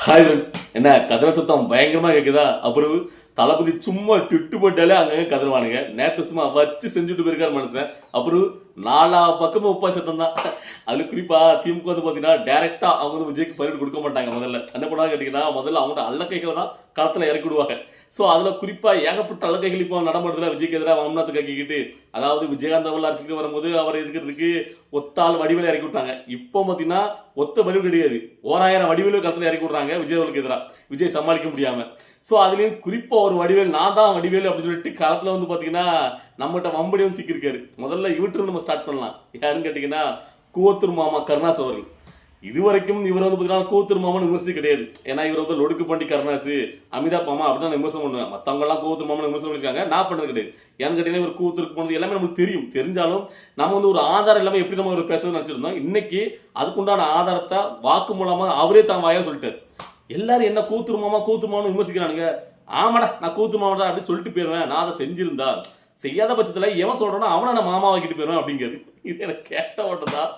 Hi friends, என்ன கதிர சத்தம் பயங்கரமா கேக்குதா? அப்புறம் தளபதி சும்மா டிட்டு போட்டாலே அங்கங்க கதருவானுங்க. நேத்து சும்மா வச்சு செஞ்சுட்டு போயிருக்காரு மனுஷன். அப்புறம் நாலா பக்கமும் உப்பா சத்தம் தான். அதுல குறிப்பா திமுக வந்து பாத்தீங்கன்னா டைரக்டா அவங்க வந்து விஜய்க்கு பரிடு கொடுக்க மாட்டாங்க. முதல்ல என்ன பண்ணுவாங்க கேட்டீங்கன்னா, முதல்ல அவங்க அல்லக்கைகளை தான் களத்துல இறக்கி விடுவாங்க. சோ அதுல குறிப்பா ஏகப்பட்ட அல்லக்கைகள் இப்போ நடமாடுதுல விஜய்க்கு எதிராக வம்நாத்து கக்கிக்கிட்டு, அதாவது விஜயகாந்த் அவர்கள் அரசுக்கு வரும்போது அவரை எதிர்க்கிறதுக்கு ஒத்தாள் வடிவேல இறக்கி விட்டாங்க. இப்போ பாத்தீங்கன்னா ஒத்த வடிவு கிடையாது, 1000 வடிவேலு களத்துல இறக்கி விடுறாங்க விஜய் அவர்களுக்கு எதிராக, விஜய் சமாளிக்க முடியாம. சோ அதுலயும் குறிப்பா ஒரு வடிவேல், நான் தான் வடிவேலு அப்படின்னு சொல்லிட்டு களத்துல வந்து பாத்தீங்கன்னா நம்மகிட்ட வம்படி வந்து சிக்கிருக்காரு. முதல்ல இவற்று நம்ம ஸ்டார்ட் பண்ணலாம். யாருன்னு கேட்டீங்கன்னா, கூவத்தூர் மாமா கருணாஸ் அவர்கள். இதுவரைக்கும் இவர் வந்து பாத்தீங்கன்னா கூவத்தூர் மாமான்னு விமர்சி கிடையாது. ஏன்னா இவர் வந்து லொடுக்கு பாண்டி கருணாசு, அமிதாப் மாமா அப்படின்னு நான் விமர்சனம் பண்ணுவேன். மத்தவங்க எல்லாம் கூவத்தூர் மாமா விமர்சனம் பண்ணிருக்காங்க, நான் பண்ணது கிடையாது. ஏன்னு கேட்டீங்கன்னா இவர் கூவத்தூருக்கு போனது எல்லாமே நமக்கு தெரியும். தெரிஞ்சாலும் நம்ம வந்து ஒரு ஆதாரம் இல்லாம எப்படி நம்ம ஒரு பேசணும்னு நினைச்சிருந்தோம். இன்னைக்கு அதுக்குண்டான ஆதாரத்தை வாக்கு மூலமா அவரே தான் வாயா சொல்லிட்டாரு. எல்லாரும் என்ன கூவத்தூர் மாமான்னு விமர்சிக்கிறானுங்க. ஆமாடா, நான் கூவத்தூர் மாமாடா அப்படின்னு சொல்லிட்டு போயிருவேன். நான் அதை செஞ்சிருந்தா செய்யாத பட்சத்துல எவன் சொல்றானோ அவனை நான் மாமா வாக்கிட்டு போயிருவேன் அப்படிங்கிறது. இது எனக்கு கேட்ட ஓட்டதான்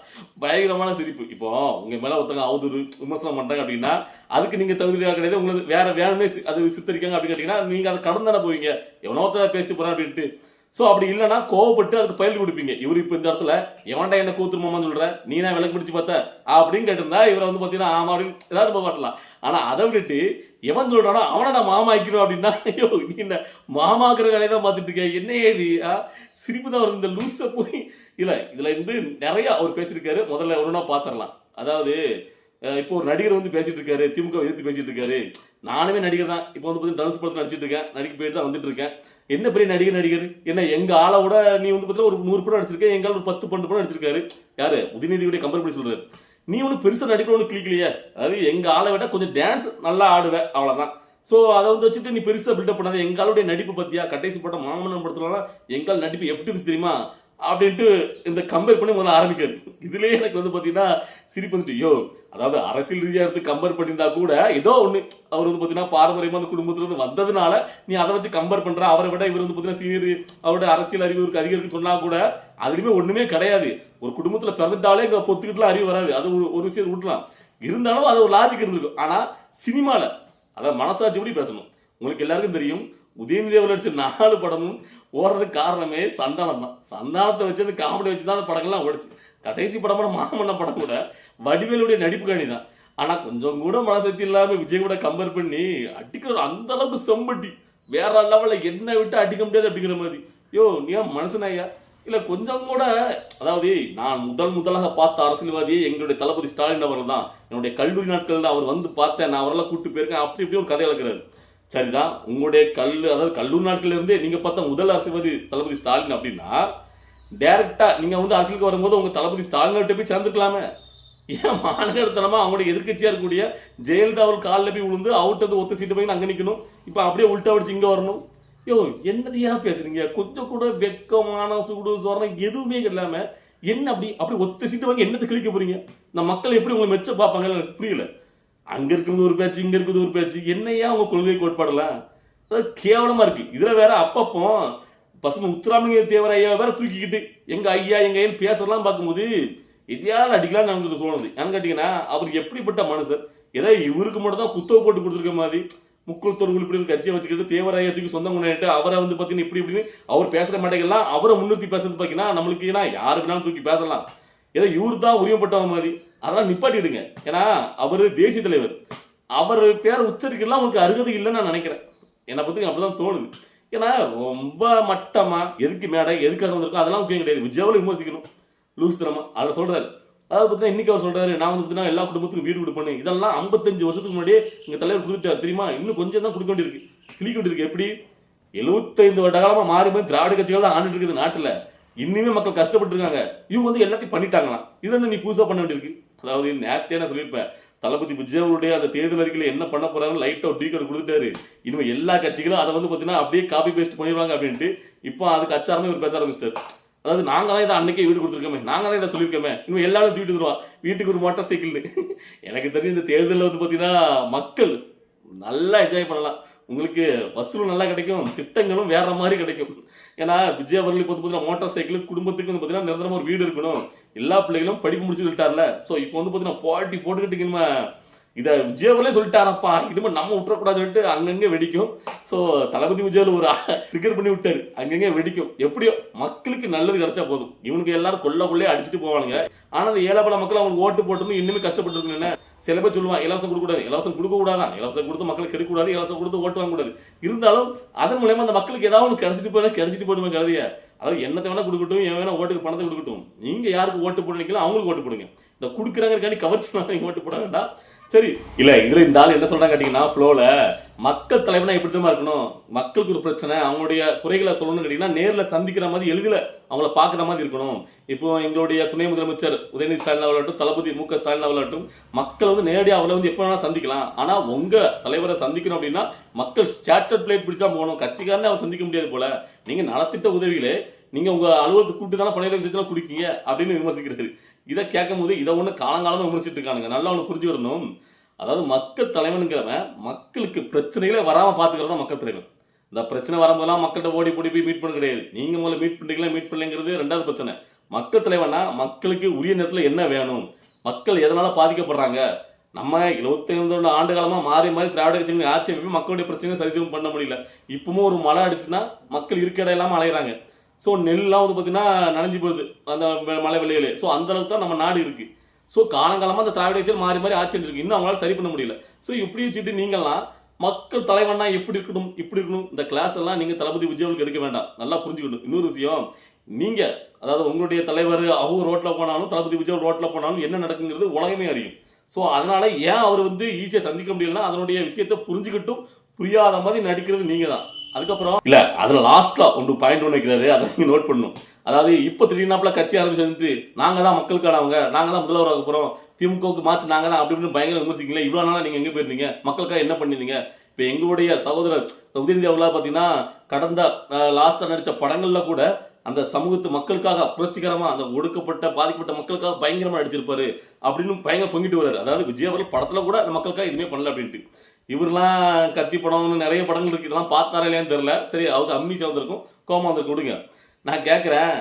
பயங்கரமான சிரிப்பு. இப்போ உங்க மேல ஒருத்தங்க அவதூறு விமர்சனம் பண்றாங்க அப்படின்னா அதுக்கு நீங்க தகுதியாக கிடையாது. உங்களுக்கு வேற வேணுமே அது சித்தரிக்காங்க அப்படின்னு கேட்டீங்கன்னா நீங்க அதை கடந்து தானே போவீங்க. எவனோ பேசிட்டு போறான் அப்படின்ட்டு. சோ அப்படி இல்லைன்னா கோவப்பட்டு அதுக்கு பயிர் கொடுப்பீங்க. இவரு இப்ப இந்த இடத்துல எவன்டா என்ன கூத்துருமான்னு சொல்ற, நீ நான் விளக்கு பிடிச்சு பார்த்த அப்படின்னு கேட்டிருந்தா இவரை வந்து பாத்தீங்கன்னா ஆமா அப்படின்னு ஏதாவது பாட்டலாம். ஆனா அதை விட்டுட்டு எவன் சொல்றானோ அவனை நான் மாமா ஆக்கிறோம் அப்படின்னா, ஐயோ நீ என்ன மாமாக்குற வேலையை தான் பார்த்துட்டு இருக்க, என்ன ஏது சிரிப்பு தான் வருது. இந்த லூஸ போய் இதுல இருந்து நிறைய அவர் பேசியிருக்காரு. முதல்ல ஒருனா பாத்திரலாம். அதாவது இப்போ ஒரு நடிகர் வந்து பேசிட்டு இருக்காரு, திமுக எதிர்த்து பேசிட்டு இருக்காரு. நானுமே நடிகர் தான். இப்போ வந்து தனுஷ் படத்தில் நடிச்சிட்டு இருக்கேன், நடிக்க போயிட்டு தான் வந்துட்டு இருக்கேன். என்ன பெரிய நடிகர் என்ன எங்க ஆளை விட நீ வந்து பார்த்தீங்கன்னா ஒரு 100 படம் நடிச்சிருக்க, எங்கால ஒரு 10-12 படம் நடிச்சிருக்காரு. யாரு உதயநிதியுடைய கம்பேர் பண்ணி சொல்றாரு. நீ ஒன்றும் பெருசா நடிப்பு ஒன்று கிளிக்கலையே, அதாவது எங்க ஆளை விட கொஞ்சம் டான்ஸ் நல்லா ஆடுவேன் அவ்வளவுதான். சோ அதை வந்து வச்சுட்டு நீ பெருசா பில்டப் பண்ணாத. எங்களுடைய நடிப்பு பத்தியா கடைசி படம் மாமன்னன் படத்துல எங்கால் நடிப்பு எப்படி இருந்துச்சு தெரியுமா அப்படின்ட்டு இந்த கம்பேர் பண்ணி முதல்ல ஆரம்பிக்காரு. இதுலயே எனக்கு வந்து பாத்தீங்கன்னா சிரிப்பு வந்துட்டு, யோ அதாவது அரசியல் ரீதியா எடுத்து கம்பேர் பண்ணியிருந்தா கூட ஏதோ ஒண்ணு அவர் வந்து பாத்தீங்கன்னா பாரம்பரியமா அந்த குடும்பத்துல இருந்து வந்ததுனால நீ அதை வச்சு கம்பேர் பண்ற. அவரை விட இவர் வந்து பாத்தீங்கன்னா சீனியர், அவருடைய அரசியல் அறிவு இருக்கு அதிகம் இருக்குன்னு சொன்னா கூட அதுலயுமே ஒண்ணுமே கிடையாது. ஒரு குடும்பத்துல பிறந்துட்டாலே இங்க பொத்துக்கிட்டுலாம் அறிவு வராது. அது ஒரு விஷயம் விட்டுலாம். இருந்தாலும் அது ஒரு லாஜிக் இருந்திருக்கும். ஆனா சினிமால அதாவது மனசாட்சிப்படி பேசணும். உங்களுக்கு எல்லாருக்கும் தெரியும், உதயநிதி அவர் நடிச்ச 4 படமும் ஓடுறதுக்கு காரணமே சந்தானம் தான். சந்தானத்தை வச்சு காமெடி வச்சுதான் அந்த படங்கள்லாம் ஓடிச்சு. கடைசி படமான மாமன்ன படம் கூட வடிவேலுடைய நடிப்பு காணி தான். ஆனா கொஞ்சம் கூட மனசாட்சி இல்லாம விஜய் கூட கம்பேர் பண்ணி அடிக்கிற அந்த அளவுக்கு செம்பட்டி வேற லெவல்ல என்ன விட்டு அடிக்க முடியாது அப்படிங்கிற மாதிரி. யோ நீ மனுஷனாயா இல்ல கொஞ்சம் கூட. அதாவது நான் முதலாக பார்த்த அரசியல்வாதியே எங்களுடைய தளபதி ஸ்டாலின் அவர்கள் தான். என்னுடைய கல்லூரி நாட்கள்ல அவர் வந்து பார்த்தேன், நான் அவரெல்லாம் கூப்பிட்டு போயிருக்கேன். அப்படி இப்படி ஒரு கதை இழக்கிறாரு. சரிதான், உங்களுடைய அதாவது கல்லூரி நாட்கள்ல இருந்தே நீங்க பார்த்த முதல் அரசியல்வாதி தளபதி ஸ்டாலின் அப்படின்னா டைரக்டா நீங்க வந்து அரசியலுக்கு வரும்போது உங்க தளபதி ஸ்டாலின் போய் சேர்ந்துக்கலாமே. ஏன் மாநகரத்தனமா அவங்களுடைய எதிர்கட்சியா இருக்கக்கூடிய ஜெயலலிதா அவர் காலில் போய் விழுந்து அவுட் வந்து ஒத்த சீட்டு போய் அங்க நிக்கணும். இப்ப அப்படியே உள்டா வச்சு இங்க வரணும். யோ என்னதையா பேசுறீங்க? கொஞ்சம் கூட வெக்கமான சூடு சோரணம் எதுவுமே இல்லாம என்ன அப்படி ஒத்த சீட்டு வாங்கி என்னத்தை கிழிக்க போறீங்க? இந்த மக்கள் எப்படி உங்களை மெச்ச பார்ப்பாங்க எனக்கு புரியல. அங்க இருக்கிறது ஒரு பேச்சு, இங்க இருக்கிறது ஒரு பேச்சு. என்னையா உங்க கொள்கை கோட்பாடலாம் அதாவது கேவலமா இருக்கு. இதுல வேற அப்பப்போ பசங்க முத்துராமலிங்க தேவர் ஐயா வேற தூக்கிக்கிட்டு எங்க ஐயா எங்க ஐயன் பேசலாம் பார்க்கும்போது எதையாவது அடிக்கலாம் நமக்கு தோணுது. ஏன்னு கேட்டீங்கன்னா அவருக்கு எப்படிப்பட்ட மனுஷர், ஏதோ இவருக்கு மட்டும் தான் குத்தவை போட்டு கொடுத்துருக்க மாதிரி முக்குள் தொழில் இப்படி கட்சியை வச்சுக்கிட்டு தேவராயத்துக்கு சொந்தம் கொண்டாட்டு அவரை வந்து பார்த்தீங்கன்னா இப்படி அவர் பேசுற மாட்டேங்கலாம். அவரை முன்னிறுத்தி பேசுறது பார்த்தீங்கன்னா நம்மளுக்கு ஏன்னா யாரு வேணாலும் தூக்கி பேசலாம். ஏதோ இவரு தான் உரிமைப்பட்டவங்க மாதிரி அதெல்லாம் நிப்பாட்டிடுங்க. ஏன்னா அவரு தேசிய தலைவர், அவர் பேரை உச்சரிக்கலாம் உங்களுக்கு அருகதை இல்லைன்னு நான் நினைக்கிறேன். என்னை பத்தி அப்படிதான் தோணுது. ஏன்னா ரொம்ப மட்டமா எதுக்கு மேடை எதுக்காக வந்திருக்கோம் அதெல்லாம் முக்கியம் கிடையாது. விஜயாவில் விமர்சிக்கணும் லூஸ் தரமா அதை சொல்றாரு. அதாவது பார்த்தீங்கன்னா இன்னைக்கு அவர் சொல்றாரு, நான் வந்து பார்த்தீங்கன்னா எல்லா குடும்பத்துக்கும் வீடு கொடுப்பேன். இதெல்லாம் 55 வருஷத்துக்கு முன்னாடியே எங்க தலைவர் கொடுத்துட்டாரு தெரியுமா. இன்னும் கொஞ்சம் தான் கொடுக்க வேண்டியிருக்கு, கிளிக்க வேண்டியிருக்கு. எப்படி 75 வருட காலமா மாறி மாறி திராவிட கட்சிகள் தான் ஆண்டுட்டு இருக்குது நாட்டுல. இன்னுமே மக்கள் கஷ்டப்பட்டு இருக்காங்க. இவங்க வந்து எல்லாத்தையும் பண்ணிட்டாங்களாம். இது நீ புதுசா பண்ண வேண்டியிருக்கு. அதாவது நேரத்தே நான் சொல்லியிருப்பேன், தளபதி விஜயாவுடைய அந்த தேர்தல் அறிக்கையில என்ன பண்ண போறாங்க லைட்டா டீ கார்டு கொடுத்துட்டாரு. இனிமே எல்லா கட்சிகளும் அதை வந்து பாத்தீங்கன்னா அப்படியே காப்பி பேஸ்ட் பண்ணிடுவாங்க அப்படின்ட்டு இப்போ அதுக்கு அச்சாரமே இவர் பேச ஆரம்பிச்சிட்டாரு. அதாவது நாங்க தான் இதை அன்னைக்கே வீடு கொடுத்துருக்கோமே, நாங்க தான் இதை சொல்லியிருக்கோமே, இன்னும் எல்லாரும் தூக்கிட்டு வருவா வீட்டுக்கு ஒரு மோட்டார் சைக்கிள். எனக்கு தெரிஞ்ச இந்த தேர்தலில் வந்து பாத்தீங்கன்னா மக்கள் நல்லா என்ஜாய் பண்ணலாம். உங்களுக்கு வசூலும் நல்லா கிடைக்கும், திட்டங்களும் வேற மாதிரி கிடைக்கும். ஏன்னா விஜய் அவர்களுக்கு வந்து பாத்தீங்கன்னா மோட்டார் சைக்கிள் குடும்பத்துக்கு வந்து பாத்தீங்கன்னா நிரந்தரமா ஒரு வீடு இருக்கணும், எல்லா பிள்ளைகளும் படிப்பு முடிச்சு விட்டார்ல. ஸோ இப்போ வந்து பாத்தீங்கன்னா போட்டி போட்டுக்கிட்டு இதை விஜயவர்களே சொல்லிட்டாரப்பா, இனிமே நம்ம விட்டுறக்கூடாதுன்னு சொல்லிட்டு அங்கங்கே வெடிக்கும். ஸோ தளபதி விஜயவர்கள் ஒரு ட்ரிகர் பண்ணி விட்டாரு, அங்கங்கே வெடிக்கும். எப்படியோ மக்களுக்கு நல்லது கிடைச்சா போதும். இவனுக்கு எல்லாரும் கொள்ளே அடிச்சுட்டு போவானுங்க. ஆனால் அந்த ஏழை பல மக்கள் அவங்களுக்கு ஓட்டு போட்டு இன்னுமே கஷ்டப்பட்டு இருக்குன்னு சில பேர் சொல்லுவான், இலவசம் கொடுக்கூடாது, இலவசம் கொடுக்க கூடாதான், இலவசம் கொடுத்து மக்களுக்கு கெடுக்கூடாது, இலவசம் கொடுத்து ஓட்டு வாங்க கூடாது. இருந்தாலும் அதன் மூலயமா அந்த மக்களுக்கு ஏதாவது ஒன்று கிடைச்சிட்டு போடுமே கருதிய. அதாவது என்னத்தை வேணா கொடுக்கட்டும், என் வேணா ஓட்டுக்கு பணத்தை கொடுக்கட்டும், நீங்க யாருக்கு ஓட்டு போட நினைக்கலாம் அவங்களுக்கு ஓட்டு போடுங்க. இந்த கொடுக்குறாங்க கவர்ச்சி ஓட்டு போட வேண்டாம். சரி இல்ல இதுல இந்த ஆள் என்ன சொல்றாங்க கேட்டீங்கன்னா, ஃப்ளோல மக்கள் தலைவனா எப்படி தான் இருக்கணும், மக்களுக்கு ஒரு பிரச்சனை அவங்களுடைய குறைகளை சொல்லணும்னு கேட்டீங்கன்னா நேர்ல சந்திக்கிற மாதிரி எழுதுல அவங்கள பாக்குற மாதிரி இருக்கணும். இப்போ எங்களுடைய துணை முதலமைச்சர் உதயநிதி ஸ்டாலின் அவர்களாகட்டும், தளபதி மு க ஸ்டாலின் அவர்களாகட்டும், மக்கள் நேரடியாக அவளை எப்ப வேணா சந்திக்கலாம். ஆனா உங்க தலைவரை சந்திக்கணும் அப்படின்னா மக்கள் ஸ்டார்டர் பிளேட் பிடிச்சா போகணும், கட்சிக்காரனே அவர் சந்திக்க முடியாது போல. நீங்க நலத்திட்ட உதவிகளே நீங்க உங்க அலுவலகத்துக்கு கூட்டு தானே பணியிட விஷயத்துல குடிக்கீங்க அப்படின்னு விமர்சிக்கிறது. இதை கேட்கும் போது இதை ஒண்ணு காலங்காலமா விமர்சிட்டு இருக்கானுங்க. நல்லா ஒண்ணு புரிஞ்சுக்கணும். அதாவது மக்கள் தலைவனுங்கிறவன் மக்களுக்கு பிரச்சனைகளே வராம பாத்துக்கிறதா மக்கள் தலைவன். இந்த பிரச்சனை வரும்போதெல்லாம் மக்கள்கிட்ட ஓடி போய் மீட் பண்ண கிடையாது. நீங்க முதல்ல மீட் பண்றீங்களா மீட் பண்ணலங்கிறது ரெண்டாவது பிரச்சனை. மக்கள் தலைவனா மக்களுக்கு உரிய நேரத்துல என்ன வேணும், மக்கள் எதனால பாதிக்கப்படுறாங்க, நம்ம 75 ஆண்டு காலமா மாறி திராவிட கட்சிகள் ஆட்சி மக்களுடைய பிரச்சனையை சரிசீலம் பண்ண முடியல. இப்பவும் ஒரு மழை அடிச்சுன்னா மக்கள் இருக்க இடம் இல்லாம அலையிறாங்க. ஸோ நெல்லாம் பார்த்தீங்கன்னா நனைஞ்சு போகுது அந்த மழை வெள்ளையிலே. ஸோ அந்த அளவுக்கு தான் நம்ம நாடு இருக்கு. ஸோ காலங்காலமா அந்த திராவிட கட்சிகள் மாறி ஆட்சி இருக்கு, இன்னும் அவங்களால சரி பண்ண முடியல. ஸோ இப்படி வச்சுட்டு நீங்கள்லாம் மக்கள் தலைவனா எப்படி இருக்கணும் இப்படி இருக்கணும் இந்த கிளாஸ் எல்லாம் நீங்க தளபதி விஜயவர்களுக்கு எடுக்க வேண்டாம். நல்லா புரிஞ்சுக்கணும். இன்னொரு விஷயம், நீங்க அதாவது உங்களுடைய தலைவர் அவங்க ரோட்ல போனாலும் தளபதி விஜய் ரோட்ல போனாலும் என்ன நடக்குங்கிறது உலகமே அறியும். ஸோ அதனால ஏன் அவர் ஈஸியா சந்திக்க முடியலன்னா அதனுடைய விஷயத்தை புரிஞ்சுக்கிட்டும் புரியாத மாதிரி நடிக்கிறது நீங்க தான். அதுக்கப்புறம் இல்ல அதுல லாஸ்ட்ல பாயிண்ட் ஒன்று வைக்கிறாரு, அதை நீங்க நோட் பண்ணணும். அதாவது இப்ப திடீர்னாப்புல கட்சி ஆரம்பிச்சு நாங்க தான் மக்களுக்கானவங்க, நாங்க தான் முதல்வராக போறோம், திமுகவுக்கு மாச்சு நாங்க தான் அப்படின்னு பயங்கர விமர்சிக்கல. இவ்வளவு நாளா நீங்க எங்க போயிருந்தீங்க, மக்களுக்காக என்ன பண்ணிருந்தீங்க? இப்ப எங்களுடைய சகோதரர் உதயநிதி அவர்களா பாத்தீங்கன்னா கடந்த லாஸ்டா நடிச்ச படங்கள்ல கூட அந்த சமூகத்து மக்களுக்காக புரட்சிகரமா அந்த ஒடுக்கப்பட்ட பாதிக்கப்பட்ட மக்களுக்காக பயங்கரமா நடிச்சிருப்பாரு அப்படின்னு பயங்கர பொங்கிட்டு வர்றாரு. அதாவது விஜய் அவர்கள் படத்துல கூட அந்த மக்களுக்காக எதுவுமே பண்ணல அப்படின்ட்டு. இவரெல்லாம் கத்தி படம்னு நிறைய படங்கள் இருக்கு, இதெல்லாம் பார்த்தாரா இல்லையான்னு தெரியல. சரி அவருக்கு அம்மிசா வந்திருக்கும், கோமா வந்திருக்கும், விடுங்க. நான் கேட்கிறேன்,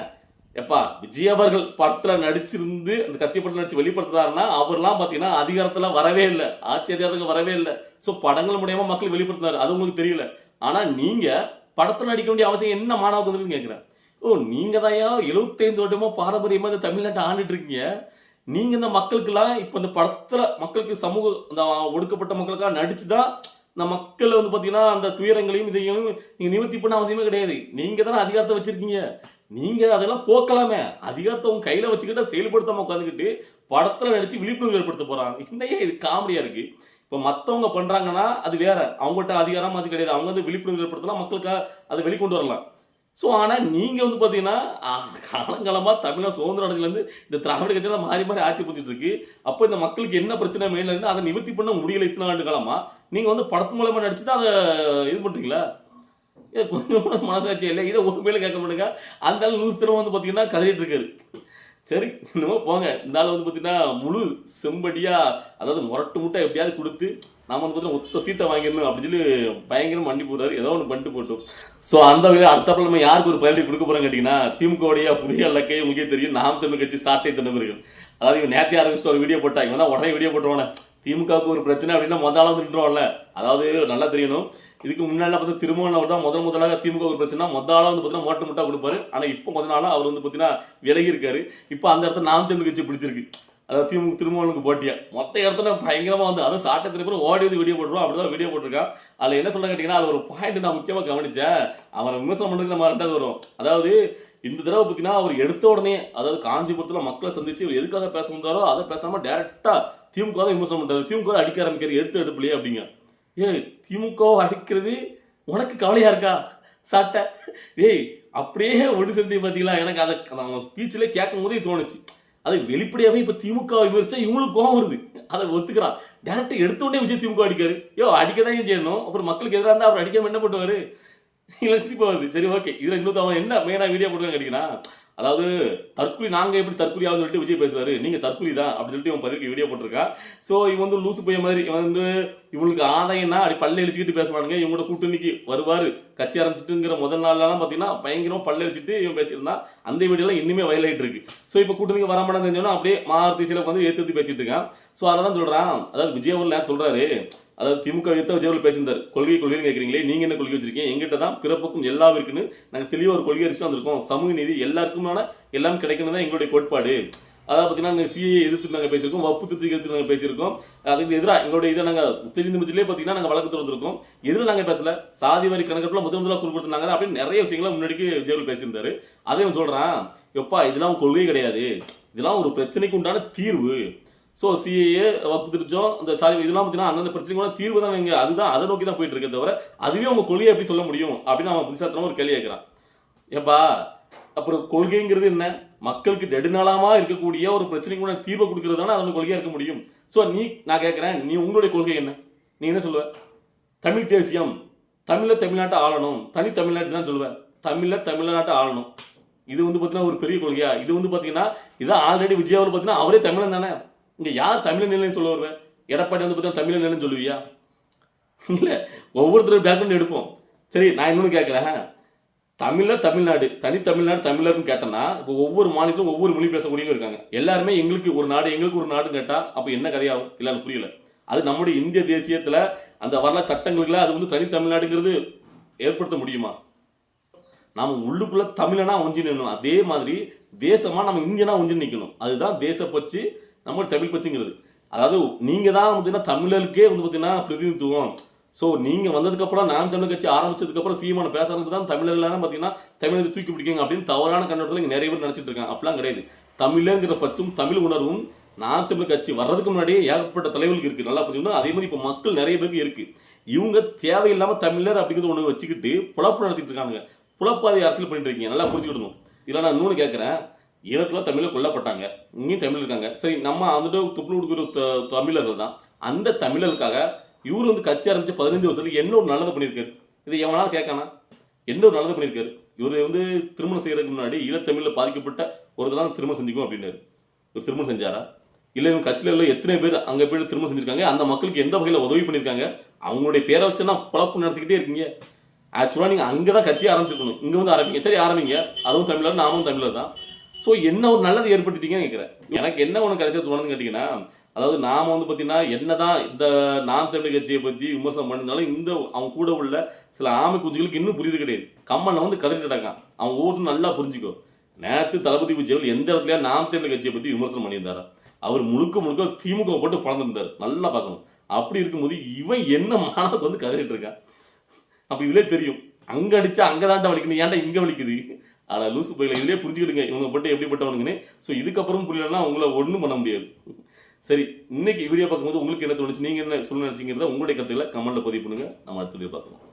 எப்பா விஜய் அவர்கள் படத்துல நடிச்சிருந்து அந்த கத்தி படத்துல நடிச்சு வெளிப்படுத்துறாருன்னா அவர்லாம் பாத்தீங்கன்னா அதிகாரத்துல வரவே இல்லை, ஆட்சி அதிகாரத்துக்கு வரவே இல்லை. ஸோ படங்கள் மூலியமா மக்கள் வெளிப்படுத்தினாரு, அது உங்களுக்கு தெரியல. ஆனா நீங்க படத்துல நடிக்க வேண்டிய அவசியம் என்ன மாணவருக்கு வந்து கேட்கிறேன். ஓ நீங்க தான் 75 வருடமா பாரம்பரியமா இந்த தமிழ்நாட்டை ஆண்டுட்டு இருக்கீங்க. நீங்க இந்த மக்களுக்கெல்லாம் இப்ப இந்த படத்துல மக்களுக்கு சமூக இந்த ஒடுக்கப்பட்ட மக்களுக்காக நடிச்சுதான் இந்த மக்கள் பாத்தீங்கன்னா அந்த துயரங்களையும் இதையும் நீங்க நிவர்த்தி பண்ண அவசியமே கிடையாது. நீங்க தானே அதிகாரத்தை வச்சிருக்கீங்க, நீங்க அதெல்லாம் போக்கலாமே. அதிகாரத்தை உங்க கையில வச்சுக்கிட்ட செயல்படுத்தாம உட்காந்துக்கிட்டு படத்துல நடிச்சு விழிப்புணர்வு ஏற்படுத்த போறாங்க. இன்னையே இது காமெடியா இருக்கு. இப்ப மத்தவங்க பண்றாங்கன்னா அது வேற, அவங்ககிட்ட அதிகாரம் அது கிடையாது. அவங்க விழிப்புணர்வு ஏற்படுத்தலாம், மக்களுக்காக அதை வெளிக்கொண்டு வரலாம். ஸோ ஆனால் நீங்கள் பார்த்தீங்கன்னா காலங்காலமாக தமிழ்நாடு சுதந்திர அடைஞ்சிலேருந்து இந்த திராவிட கட்சியெல்லாம் மாறி ஆட்சி புரிஞ்சிட்டு இருக்கு. அப்போ இந்த மக்களுக்கு என்ன பிரச்சனை மெயினில் இருந்து அதை நிவர்த்தி பண்ண முடியல. இத்தனை ஆண்டு காலமாக நீங்கள் படத்து மூலமாக நடிச்சுட்டு அதை இது பண்ணுறீங்களா? கொஞ்சம் மனசாட்சி இல்லை, இதை ஒரு மேலே கேட்க மாட்டேங்க. அந்த ஆள் நியூஸ் தரம் பார்த்தீங்கன்னா கதறிட்டு இருக்காரு. சரி இன்னும் போங்க. இந்த ஆள் பார்த்தீங்கன்னா முழு செம்படியா அதாவது முரட்டு முட்டை எப்படியாவது கொடுத்து நாம பார்த்தீங்கன்னா ஒத்த சீட்டை வாங்கிடணும் அப்படின்னு சொல்லி பயங்கரம் மண்டி போடுறாரு. ஏதோ ஒன்று பண்ணிட்டு போட்டோம். ஸோ அந்த வகையில் அடுத்த நம்ம யாருக்கு ஒரு பயிற்சி கொடுக்க போறோம் கேட்டீங்கன்னா திமுகவுடைய புதிய இலக்கை உங்களுக்கு தெரியும், நாம் தமிழ் கட்சி சாட்டை தினவர்கள். அதாவது இவன் நேரத்தை ஆரம்பிச்சுட்டு ஒரு வீடியோ போட்டா இவன் தான் உடனே வீடியோ போட்டுருவானே, திமுகவுக்கு ஒரு பிரச்சனை அப்படின்னா முதல்ல நின்றுவான்ல. அதாவது நல்லா தெரியணும், இதுக்கு முன்னாடி பார்த்தா திருமணம் தான் முதலாக திமுக ஒரு பிரச்சனை முதலாக பார்த்தீங்கன்னா மோட்டை முட்டா கொடுப்பாரு. ஆனா இப்போ முதல் நாளா அவர் பார்த்தீங்கன்னா விலகி இருக்காரு. இப்போ அந்த இடத்துல நாம் தமிழ் கட்சி பிடிச்சிருக்கு. அதாவது திமுக திருமணனுக்கு போட்டியா மொத்த இடத்துல பயங்கரமா அதுவும் சாட்டை திருப்பி ஓடி வீடியோ போட்டுருவோம். அப்படிதான் வீடியோ போட்டிருக்கான். அதுல என்ன சொல்ல கேட்டீங்கன்னா அது ஒரு பாயிண்ட் நான் முக்கியமா கவனிச்சேன். அவன் விமர்சனம் பண்றதுக்கு நம்ம ரெண்டாவது வரும். அதாவது இந்த தடவை பார்த்தீங்கன்னா அவர் எடுத்த உடனே அதாவது காஞ்சிபுரத்துல மக்களை சந்திச்சு எதுக்காக பேச வந்தாரோ அதை பேசாம டைரக்டா திமுக தான் விமர்சனம் பண்றாரு, திமுக அடிக்க ஆரம்பிக்கிறாரு எடுப்புலையே அப்படிங்க. திமுக அடிக்கிறது உனக்கு கவலையா இருக்கா சாட்டை? அப்படியே ஒன்று செஞ்சு பாத்தீங்களா? எனக்கு அதை ஸ்பீச்ல கேட்கும் போதே தோணுச்சு. அது வெளிப்படையாவே இப்ப திமுக விமர்சா இவங்களுக்கு கோவம் வருது, அதை ஒத்துக்கிறான். டேரக்டா எடுத்த உடனே விஜய் திமுக அடிக்காரு. அடிக்கதான் செய்யணும், அப்புறம் மக்களுக்கு எதிராக இருந்தா அவர் அடிக்காம என்ன பண்ணுவாரு? இல்ல சிரிப்பா வருது. சரி ஓகே, இதுல இன்னொரு அவன் என்ன மெயினா வீடியோ போட்டுருக்காங்க கேட்டீங்கன்னா, அதாவது தற்கொலை நாங்க எப்படி தற்கொலை ஆகுதுன்னு சொல்லிட்டு விஜய் பேசுவாரு, நீங்க தற்கொலை தான் அப்படின்னு சொல்லிட்டு இவன் பதிலுக்கு வீடியோ போட்டிருக்கான். ஸோ இவன் லூசு போய் மாதிரி இவன் இவங்களுக்கு ஆதாயம்னா அப்படி பல்ல எழுச்சிக்கிட்டு பேசுவானுங்க. இவங்களோட கூட்டணிக்கு வருவாரு கட்சி ஆரம்பிச்சுட்டுங்கிற முதல் நாள்லாம் பாத்தீங்கன்னா பயங்கரமா பல்ல எழுச்சிட்டு இவன் பேசியிருந்தான். அந்த வீடியோலாம் இன்னுமே வயல் ஆயிட்டு இருக்கு. ஸோ இப்போ கூட்டணிக்கு வரமாட்டான்னு தெரிஞ்சோன்னா அப்படியே மாறுதிசையில ஏற்று பேசிட்டு இருக்கான். ஸோ அதெல்லாம் சொல்றான். அதாவது விஜய் அவர்கள் சொல்றாரு, அதாவது திமுக எதிர்த்து விஜய் அவர்கள் பேசியிருந்தார். கொள்கைன்னு கேட்குறீங்களே, நீங்க என்ன கொள்கை வச்சிருக்கீங்க? எங்கிட்ட தான் பிறப்புக்கும் எல்லாருக்குன்னு நாங்கள் தெளிவாக ஒரு கொள்கை அடிச்சு வந்திருக்கோம். சமூக நீதி எல்லாருக்குமான எல்லாம் கிடைக்கணும் தான் எங்களுடைய கோட்பாடு. அதாவது பார்த்தீங்கன்னா நாங்கள் சிஏ எதிர்த்து நாங்கள் பேசியிருக்கோம், வப்பு திருச்சிக்கு எதிர்த்து நாங்கள் பேசியிருக்கோம். அதுக்கு எதிராக எங்களுடைய இதை நாங்கள் உச்சநீதிமன்றத்திலே பார்த்தீங்கன்னா நாங்கள் வழக்கு தொடர்ந்துருக்கோம். எதிராக நாங்கள் பேசல. சாதி வாரி கணக்கெடுப்பில் முதலாக குறிப்பிட்டிருந்தாங்க அப்படின்னு நிறைய விஷயங்களை முன்னாடிக்கு விஜய் அவர்கள் பேசியிருந்தாரு. அதையும் சொல்றான், எப்பா இதெல்லாம் கொள்கை கிடையாது, இதெல்லாம் ஒரு பிரச்சனைக்கு உண்டான தீர்வு. ஸோ சிஏஏ வக்கு திருச்சம் அந்த சாதி இதெல்லாம் பார்த்தீங்கன்னா அந்தந்த பிரச்சனைக்கு தீர்வு தான் வைங்க, அதுதான் அதை நோக்கி தான் போயிட்டு இருக்கே தவிர அதுவே உங்க கொள்கையை எப்படி சொல்ல முடியும் அப்படின்னு அவன் புதுசாத்தனமா ஒரு கேள்வி கேட்கிறான். ஏப்பா அப்புறம் கொள்கைங்கிறது என்ன? மக்களுக்கு நெடுநாளமா இருக்கக்கூடிய ஒரு பிரச்சனைக்கு தீர்வை கொடுக்கறது தானே அதோட கொள்கையா இருக்க முடியும். ஸோ நான் கேட்கிறேன், நீ உங்களுடைய கொள்கை என்ன? நீ என்ன சொல்லுவ? தமிழ் தேசியம், தமிழ்நாட்டை ஆளணும், தனி தமிழ்நாட்டு தான் சொல்லுவேன். தமிழ்நாட்டை ஆளணும். இது பார்த்தீங்கன்னா ஒரு பெரிய கொள்கையா? இது பார்த்தீங்கன்னா இதான் ஆல்ரெடி விஜய் அவர் பார்த்தீங்கன்னா அவரே தமிழன் தானே. இங்க யார் தமிழன் இல்லைன்னு சொல்ல வருவேன்? எடப்பாடி பார்த்தீங்கன்னா தமிழன் இல்லைன்னு சொல்லுவியா? இல்ல, ஒவ்வொருத்தரும் பேக்ரவுண்ட் எடுப்போம். சரி, நான் இன்னொன்னு கேட்கிறேன், தமிழ்நாடு தனி தமிழர்னு கேட்டேன்னா இப்போ ஒவ்வொரு மாநிலத்திலும் ஒவ்வொரு மொழி பேசக்கூடியவங்க இருக்காங்க. எல்லாருமே எங்களுக்கு ஒரு நாடுன்னு கேட்டா அப்ப என்ன கதையாகும்? இல்ல எனக்கு புரியல. அது நம்முடைய இந்திய தேசியத்துல அந்த வரலாற்று சட்டங்களுக்குள்ள அது தனி தமிழ்நாடுங்கிறது ஏற்படுத்த முடியுமா? நாம உள்ளுக்குள்ள தமிழனா ஒஞ்சி நிற்கணும். அதே மாதிரி தேசமா நம்ம இந்தியனா ஒஞ்சி நிற்கணும். அதுதான் தேசப்பற்று, நம்ம தமிழ் பற்றுங்கிறது. அதாவது நீங்க தான் பார்த்தீங்கன்னா தமிழருக்கே பார்த்தீங்கன்னா பிரதிநிதித்துவம். ஸோ நீங்க வந்ததுக்கு அப்புறம் நாம் தமிழர் கட்சி ஆரம்பிச்சதுக்கு அப்புறம் சீமான பேசுறது தான் தமிழர்லாம் பார்த்தீங்கன்னா தமிழை தூக்கி பிடிக்குங்க அப்படின்னு தவறான கண்ணோட்டத்தில் இங்க நிறைய பேர் நினைச்சிட்டு இருக்காங்க. அப்படிலாம் கிடையாது. தமிழங்கிற பற்றும் தமிழ் உணர்வும் நாம் தமிழ் கட்சி வர்றதுக்கு முன்னாடியே ஏகப்பட்ட தலைவர்களுக்கு இருக்கு. நல்லா புரிஞ்சுக்கணும். அதே மாதிரி இப்போ மக்கள் நிறைய பேருக்கு இருக்கு. இவங்க தேவையில்லாம தமிழர் அப்படிங்கிறது ஒண்ணு வச்சுக்கிட்டு புலப்பு நடத்திட்டு இருக்காங்க. புலப்பாதி அரசியல் பண்ணிட்டு இருக்கீங்க. நல்லா புரிஞ்சுக்கிடணும். இதில் நான் இன்னொன்று கேட்கிறேன், ஈழத்துல தமிழர் கொல்லப்பட்டாங்க, இங்கேயும் தமிழ் இருக்காங்க. சரி, நம்ம வந்துட்டு துப்புள் கொடுக்குற தமிழர்கள் தான். அந்த தமிழருக்காக இவரு கட்சி ஆரம்பிச்சு 15 வருஷத்துக்கு என்ன ஒரு நல்லது பண்ணியிருக்காரு? இது எவனாலும் கேட்கானா? என்ன ஒரு நல்லது பண்ணியிருக்காரு? இவரு திருமணம் செய்யறதுக்கு முன்னாடி ஈழத்தமிழ்ல பாதிக்கப்பட்ட ஒருத்தர் திருமணம் செஞ்சுக்கும் அப்படின்னாரு. இவர் திருமணம் செஞ்சாரா? இல்ல இவங்க கட்சியில உள்ள எத்தனை பேர் அங்க போய் திருமணம் செஞ்சிருக்காங்க? அந்த மக்களுக்கு எந்த வகையில உதவி பண்ணியிருக்காங்க? அவங்களுடைய பேரை வச்சுன்னா பழப்பு நடத்திக்கிட்டே இருக்கீங்க. ஆக்சுவலா நீங்க அங்கதான் கட்சி ஆரம்பிச்சிருக்கணும். இங்க ஆரம்பிங்க. சரி, ஆரம்பிங்க. அதுவும் தமிழர், நாமும் தமிழர் தான். ஸோ என்ன ஒரு நல்லது ஏற்படுத்திட்டீங்கன்னு கேட்கிறேன். எனக்கு என்ன ஒன்று கடைசியாக தோணுதுன்னு கேட்டீங்கன்னா, அதாவது நாம பார்த்தீங்கன்னா என்னதான் இந்த நாம் தமிழர் கட்சியை பத்தி விமர்சனம் பண்ணினாலும் இந்த அவங்க கூட உள்ள சில ஆமை குஞ்சுகளுக்கு இன்னும் புரியுது கிடையாது. கம்மனை கதறிட்டு இருக்கான். அவங்க ஒவ்வொருத்தரும் நல்லா புரிஞ்சுக்கோ. நேற்று தளபதி விஜய் எந்த இடத்துல நாம் தமிழர் கட்சியை பத்தி விமர்சனம் பண்ணியிருந்தாரா? அவர் முழுக்க திமுக போட்டு பழந்திருந்தார். நல்லா பார்க்கணும். அப்படி இருக்கும்போது இவன் என்ன மாணவருக்கு கதறிட்டு இருக்கான். அப்ப இதுல தெரியும், அங்க அடிச்சா அங்கதான்டா வலிக்கணும், ஏன்டா இங்க வலிக்குது? ஆனா லூசு போயில இதுலயே புரிஞ்சுக்கிடுங்க இவங்க பட்டு எப்படிப்பட்டவனுங்கன்னு. ஸோ இதுக்கப்புறம் புரியலன்னா உங்களை ஒன்றும் பண்ண முடியாது. சரி, இன்னைக்கு வீடியோ பார்க்கும்போது உங்களுக்கு என்ன தோணுச்சு, நீங்க என்ன சொல்ல நினைச்சீங்கிறத உங்களுடைய கருத்துக்களை கமெண்ட்ல பதிவு பண்ணுங்க. நம்ம அடுத்த வீடியோ பார்க்கலாம்.